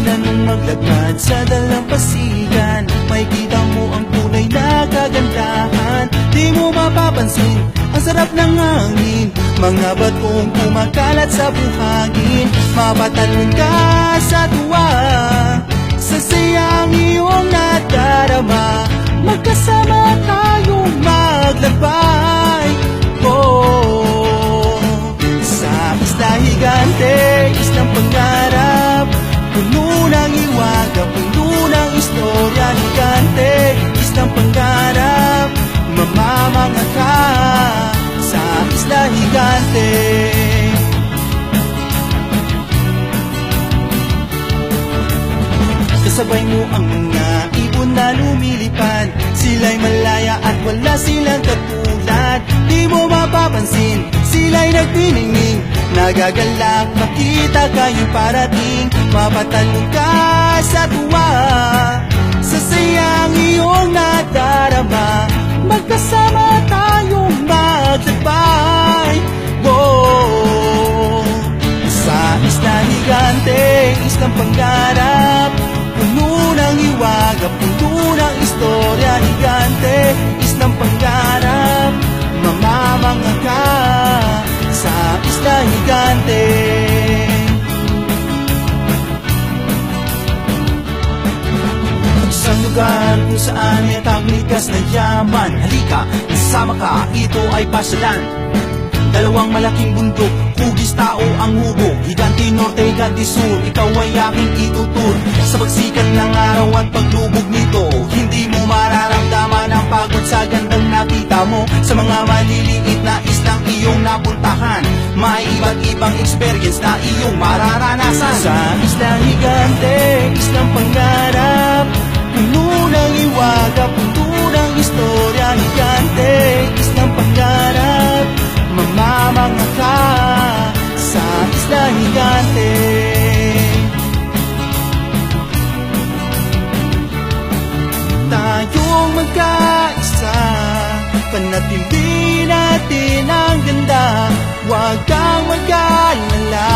na nung maglakad sa dalampasigan, makikita mo ang tunay na kagandahan. Di mo mapapansin ang sarap ng hangin, mga batong kumakalat sa buhangin. Mapatalon ka sa tuwa, sa sayang iyong nadarama. Magkasama tayong maglakbay, oh, sa isla higante, islang pangarap. Puno ng iwaga, puno ng istorya. Higante, islang pangarap. Mamamanga ka sa isla higante. Kasabay mo ang mga ibon na lumilipad, sila'y malaya at wala silang katulad. Di mo mapapansin, sila'y nagtiningning, nagagalak, makita kayo'y parating. Mapatalon ka sa tuwa, sa sayang iyong nadarama. Magkasama tayong maglakbay, oh, sa isla higante, islang pangarap. Puno ng iwaga, puno ng istorya. Higante, islang pangarap. Mamamanga ka sa isla higante. Isang lugar kung saan may taglikas na yaman. Halika, kasama ka, ito ay pasyalan. Dalawang malaking bundok, hugis tao ang hubog. Higante Norte, Higante Sur, ikaw ay aking itutur. Sa pagsikat ng araw at paglubog nito, hindi mo mararamdaman ang pagod sa gandang nakita mo. Sa mga maliliit na islang iyong napuntahan, may iba't ibang experience na iyong mararanasan. Sa isla higante, islang pangarap. Puno ng iwaga, puno ng istorya. Higante, islang pangarap. Mamamanga ka sa isla higante. Tayong magkaisa, panatili natin ang ganda. Huwag kang mag-alala,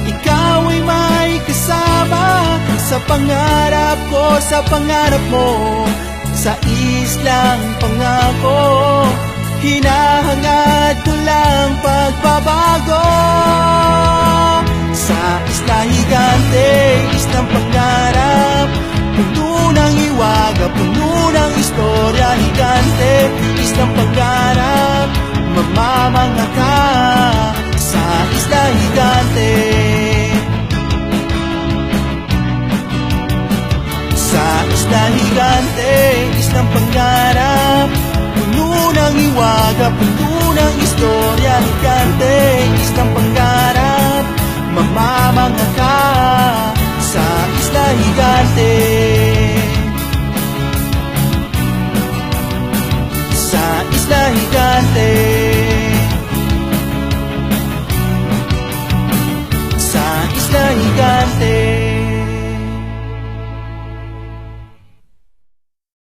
ikaw ay may kasama. Sa pangarap ko, sa pangarap mo, sa islang pangako. Hinahangad ko lang pagbabago. Sa isla higante, islang pangarap. Puno ng iwaga, puno ng istorya. Higante, islang pangarap. Mamamanga ka sa isla higante. Sa isla higante, islang pangarap. Puno ng iwaga, puno ng istorya. Higante, islang pangarap. Mamamanga ka sa isla higante. Sa isla higante.